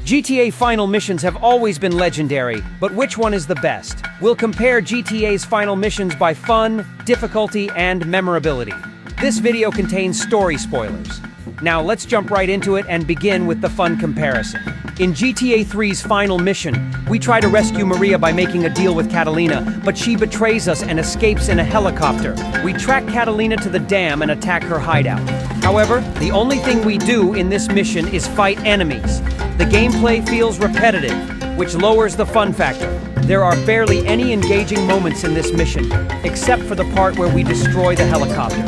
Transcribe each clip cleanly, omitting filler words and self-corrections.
GTA final missions have always been legendary, but which one is the best? We'll compare GTA's final missions by fun, difficulty, and memorability. This video contains story spoilers. Now let's jump right into it and begin with the fun comparison. In GTA 3's final mission, we try to rescue Maria by making a deal with Catalina, but she betrays us and escapes in a helicopter. We track Catalina to the dam and attack her hideout. However, the only thing we do in this mission is fight enemies. The gameplay feels repetitive, which lowers the fun factor. There are barely any engaging moments in this mission, except for the part where we destroy the helicopter.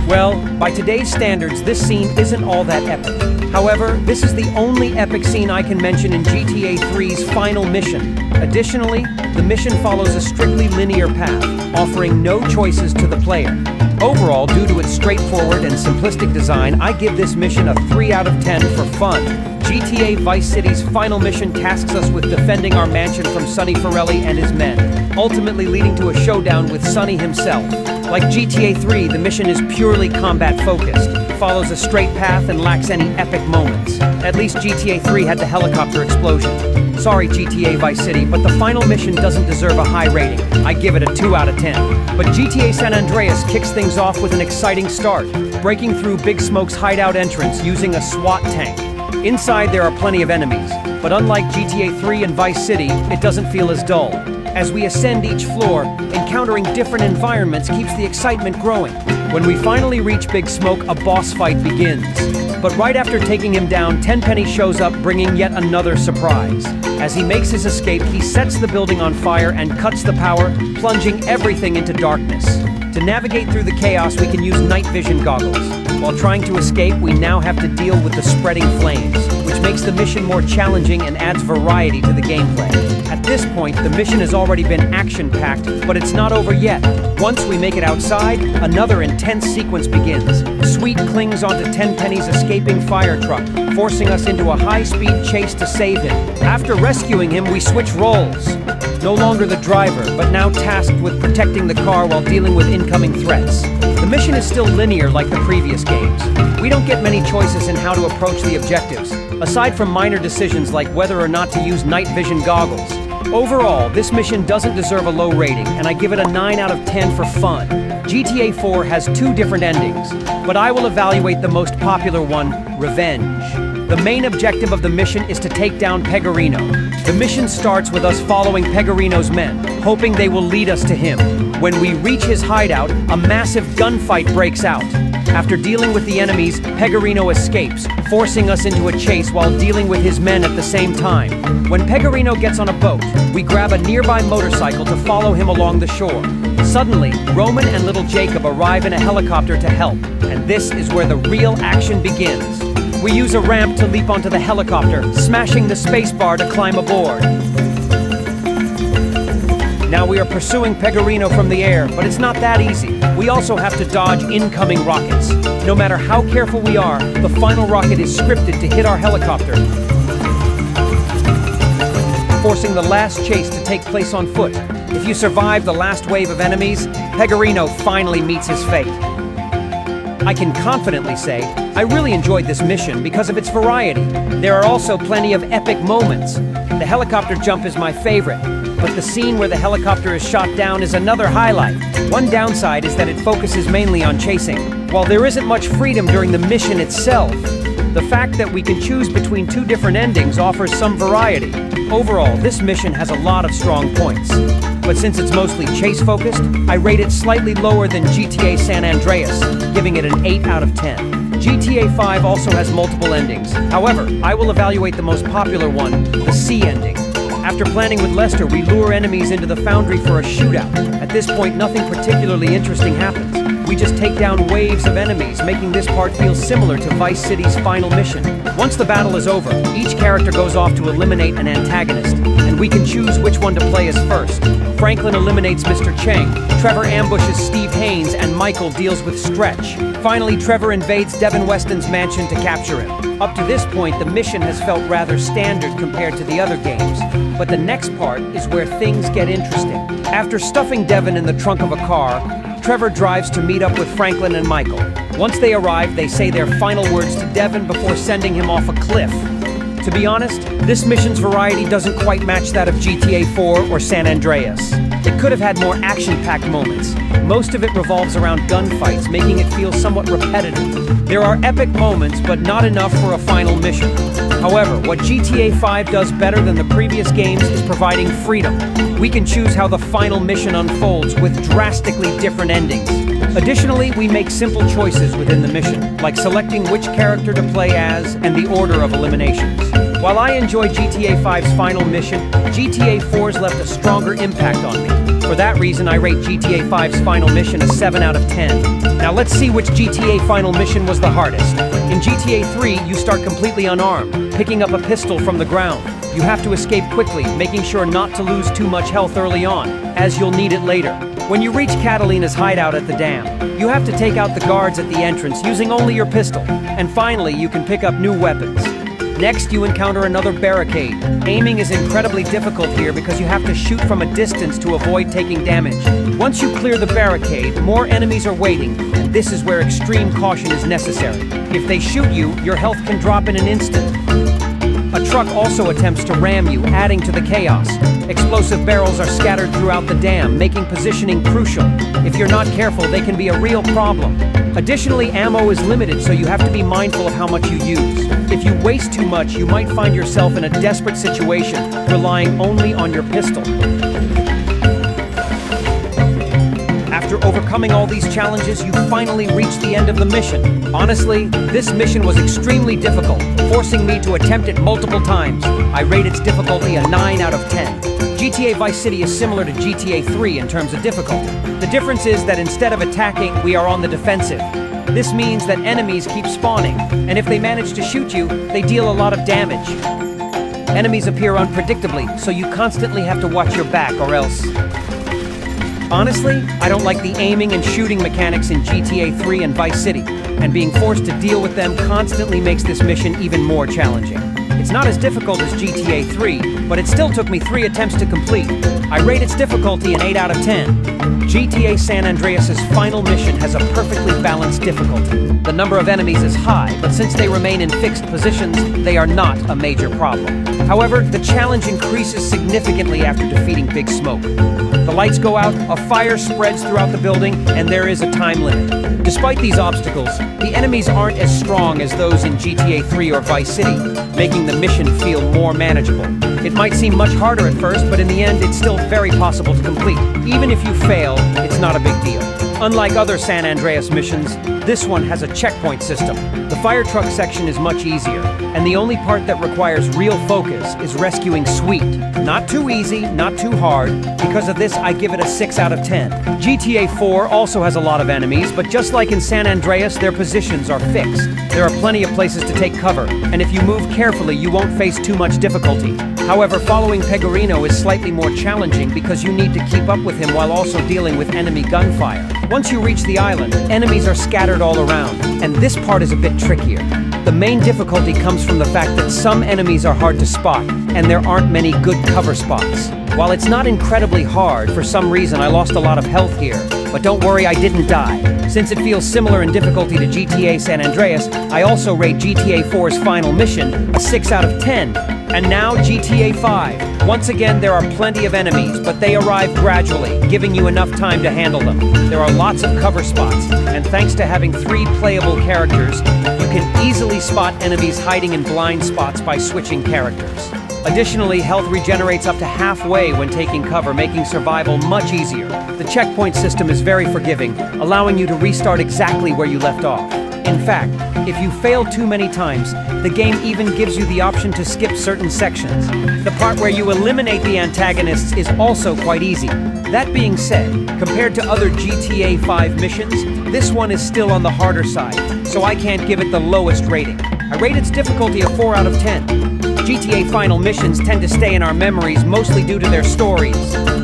Well, by today's standards, this scene isn't all that epic. However, this is the only epic scene I can mention in GTA 3's final mission. Additionally, the mission follows a strictly linear path, offering no choices to the player. Overall, due to its straightforward and simplistic design, I give this mission a 3 out of 10 for fun. GTA Vice City's final mission tasks us with defending our mansion from Sonny Forelli and his men, ultimately leading to a showdown with Sonny himself. Like GTA 3, the mission is purely combat-focused, follows a straight path, and lacks any epic moments. At least GTA 3 had the helicopter explosion. Sorry, GTA Vice City, but the final mission doesn't deserve a high rating. I give it a 2 out of 10. But GTA San Andreas kicks things off with an exciting start, breaking through Big Smoke's hideout entrance using a SWAT tank. Inside, there are plenty of enemies, but unlike GTA 3 and Vice City, it doesn't feel as dull. As we ascend each floor, encountering different environments keeps the excitement growing. When we finally reach Big Smoke, a boss fight begins. But right after taking him down, Tenpenny shows up, bringing yet another surprise. As he makes his escape, he sets the building on fire and cuts the power, plunging everything into darkness. To navigate through the chaos, we can use night vision goggles. While trying to escape, we now have to deal with the spreading flames, which makes the mission more challenging and adds variety to the gameplay. At this point, the mission has already been action-packed, but it's not over yet. Once we make it outside, another intense sequence begins. Sweet clings onto Tenpenny's escaping fire truck, forcing us into a high-speed chase to save him. After rescuing him, we switch roles. No longer the driver, but now tasked with protecting the car while dealing with incoming threats. The mission is still linear like the previous games. We don't get many choices in how to approach the objectives, aside from minor decisions like whether or not to use night vision goggles. Overall, this mission doesn't deserve a low rating, and I give it a 9 out of 10 for fun. GTA 4 has 2 different endings, but I will evaluate the most popular one, Revenge. The main objective of the mission is to take down Pegorino. The mission starts with us following Pegorino's men, hoping they will lead us to him. When we reach his hideout, a massive gunfight breaks out. After dealing with the enemies, Pegorino escapes, forcing us into a chase while dealing with his men at the same time. When Pegorino gets on a boat, we grab a nearby motorcycle to follow him along the shore. Suddenly, Roman and little Jacob arrive in a helicopter to help, and this is where the real action begins. We use a ramp to leap onto the helicopter, smashing the spacebar to climb aboard. Now we are pursuing Pegorino from the air, but it's not that easy. We also have to dodge incoming rockets. No matter how careful we are, the final rocket is scripted to hit our helicopter, forcing the last chase to take place on foot. If you survive the last wave of enemies, Pegorino finally meets his fate. I can confidently say, I really enjoyed this mission because of its variety. There are also plenty of epic moments. The helicopter jump is my favorite, but the scene where the helicopter is shot down is another highlight. One downside is that it focuses mainly on chasing. While there isn't much freedom during the mission itself, the fact that we can choose between 2 different endings offers some variety. Overall, this mission has a lot of strong points. But since it's mostly chase-focused, I rate it slightly lower than GTA San Andreas, giving it an 8 out of 10. GTA 5 also has multiple endings. However, I will evaluate the most popular one, the C ending. After planning with Lester, we lure enemies into the foundry for a shootout. At this point, nothing particularly interesting happens. We just take down waves of enemies, making this part feel similar to Vice City's final mission. Once the battle is over, each character goes off to eliminate an antagonist, and we can choose which one to play as first. Franklin eliminates Mr. Chang, Trevor ambushes Steve Haynes, and Michael deals with Stretch. Finally, Trevor invades Devin Weston's mansion to capture him. Up to this point, the mission has felt rather standard compared to the other games, but the next part is where things get interesting. After stuffing Devin in the trunk of a car, Trevor drives to meet up with Franklin and Michael. Once they arrive, they say their final words to Devin before sending him off a cliff. To be honest, this mission's variety doesn't quite match that of GTA 4 or San Andreas. It could have had more action-packed moments. Most of it revolves around gunfights, making it feel somewhat repetitive. There are epic moments, but not enough for a final mission. However, what GTA 5 does better than the previous games is providing freedom. We can choose how the final mission unfolds with drastically different endings. Additionally, we make simple choices within the mission, like selecting which character to play as and the order of eliminations. While I enjoy GTA 5's final mission, GTA 4's left a stronger impact on me. For that reason, I rate GTA 5's final mission a 7 out of 10. Now let's see which GTA final mission was the hardest. In GTA 3, you start completely unarmed, picking up a pistol from the ground. You have to escape quickly, making sure not to lose too much health early on, as you'll need it later. When you reach Catalina's hideout at the dam, you have to take out the guards at the entrance using only your pistol. And finally, you can pick up new weapons. Next, you encounter another barricade. Aiming is incredibly difficult here because you have to shoot from a distance to avoid taking damage. Once you clear the barricade, more enemies are waiting, and this is where extreme caution is necessary. If they shoot you, your health can drop in an instant. A truck also attempts to ram you, adding to the chaos. Explosive barrels are scattered throughout the dam, making positioning crucial. If you're not careful, they can be a real problem. Additionally, ammo is limited, so you have to be mindful of how much you use. If you waste too much, you might find yourself in a desperate situation, relying only on your pistol. After overcoming all these challenges, you finally reach the end of the mission. Honestly, this mission was extremely difficult, forcing me to attempt it multiple times. I rate its difficulty a 9 out of 10. GTA Vice City is similar to GTA 3 in terms of difficulty. The difference is that instead of attacking, we are on the defensive. This means that enemies keep spawning, and if they manage to shoot you, they deal a lot of damage. Enemies appear unpredictably, so you constantly have to watch your back or else. Honestly, I don't like the aiming and shooting mechanics in GTA 3 and Vice City, and being forced to deal with them constantly makes this mission even more challenging. It's not as difficult as GTA 3, but it still took me 3 attempts to complete. I rate its difficulty an 8 out of 10. GTA San Andreas' final mission has a perfectly balanced difficulty. The number of enemies is high, but since they remain in fixed positions, they are not a major problem. However, the challenge increases significantly after defeating Big Smoke. The lights go out, a fire spreads throughout the building, and there is a time limit. Despite these obstacles, the enemies aren't as strong as those in GTA 3 or Vice City, making the mission feel more manageable. It might seem much harder at first, but in the end, it's still very possible to complete. Even if you fail, it's not a big deal. Unlike other San Andreas missions, this one has a checkpoint system. The fire truck section is much easier, and the only part that requires real focus is rescuing Sweet. Not too easy, not too hard. Because of this, I give it a 6 out of 10. GTA 4 also has a lot of enemies, but just like in San Andreas, their positions are fixed. There are plenty of places to take cover, and if you move carefully, you won't face too much difficulty. However, following Pegorino is slightly more challenging because you need to keep up with him while also dealing with enemy gunfire. Once you reach the island, enemies are scattered all around, and this part is a bit trickier. The main difficulty comes from the fact that some enemies are hard to spot, and there aren't many good cover spots. While it's not incredibly hard, for some reason I lost a lot of health here, but don't worry, I didn't die. Since it feels similar in difficulty to GTA San Andreas, I also rate GTA 4's final mission a 6 out of 10. And now GTA 5. Once again, there are plenty of enemies, but they arrive gradually, giving you enough time to handle them. There are lots of cover spots, and thanks to having 3 playable characters, you can easily spot enemies hiding in blind spots by switching characters. Additionally, health regenerates up to halfway when taking cover, making survival much easier. The checkpoint system is very forgiving, allowing you to restart exactly where you left off. In fact, if you fail too many times, the game even gives you the option to skip certain sections. The part where you eliminate the antagonists is also quite easy. That being said, compared to other GTA 5 missions, this one is still on the harder side, so I can't give it the lowest rating. I rate its difficulty a 4 out of 10. GTA final missions tend to stay in our memories mostly due to their stories,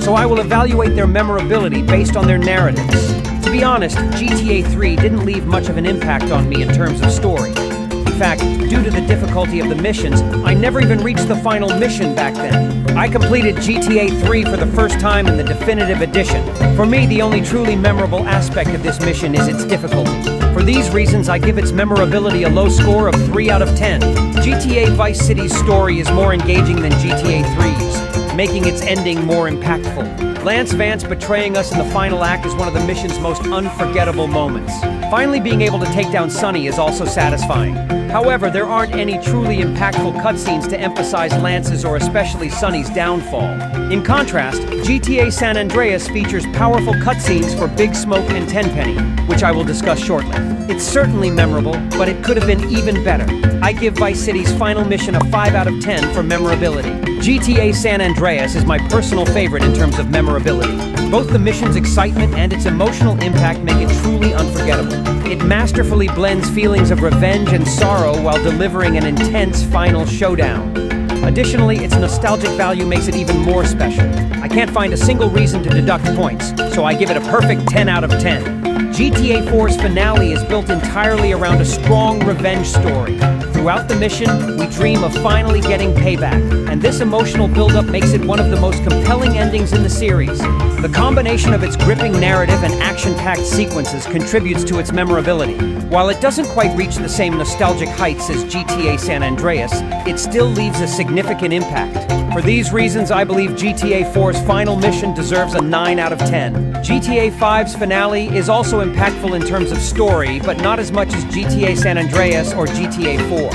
so I will evaluate their memorability based on their narratives. To be honest, GTA 3 didn't leave much of an impact on me in terms of story. In fact, due to the difficulty of the missions, I never even reached the final mission back then. I completed GTA 3 for the first time in the definitive edition. For me, the only truly memorable aspect of this mission is its difficulty. For these reasons, I give its memorability a low score of 3 out of 10. GTA Vice City's story is more engaging than GTA 3's, making its ending more impactful. Lance Vance betraying us in the final act is one of the mission's most unforgettable moments. Finally being able to take down Sonny is also satisfying. However, there aren't any truly impactful cutscenes to emphasize Lance's or especially Sonny's downfall. In contrast, GTA San Andreas features powerful cutscenes for Big Smoke and Tenpenny, which I will discuss shortly. It's certainly memorable, but it could have been even better. I give Vice City's final mission a 5 out of 10 for memorability. GTA San Andreas is my personal favorite in terms of memorability. Both the mission's excitement and its emotional impact make it truly unforgettable. It masterfully blends feelings of revenge and sorrow while delivering an intense final showdown. Additionally, its nostalgic value makes it even more special. I can't find a single reason to deduct points, so I give it a perfect 10 out of 10. GTA 4's finale is built entirely around a strong revenge story. Throughout the mission, we dream of finally getting payback, and this emotional buildup makes it one of the most compelling endings in the series. The combination of its gripping narrative and action-packed sequences contributes to its memorability. While it doesn't quite reach the same nostalgic heights as GTA San Andreas, it still leaves a significant impact. For these reasons, I believe GTA 4's final mission deserves a 9 out of 10. GTA 5's finale is also impactful in terms of story, but not as much as GTA San Andreas or GTA 4.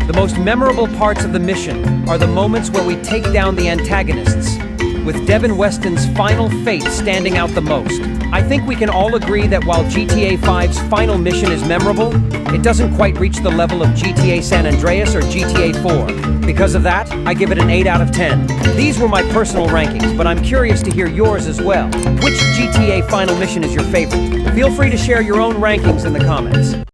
The most memorable parts of the mission are the moments where we take down the antagonists, with Devin Weston's final fate standing out the most. I think we can all agree that while GTA 5's final mission is memorable, it doesn't quite reach the level of GTA San Andreas or GTA 4. Because of that, I give it an 8 out of 10. These were my personal rankings, but I'm curious to hear yours as well. Which GTA final mission is your favorite? Feel free to share your own rankings in the comments.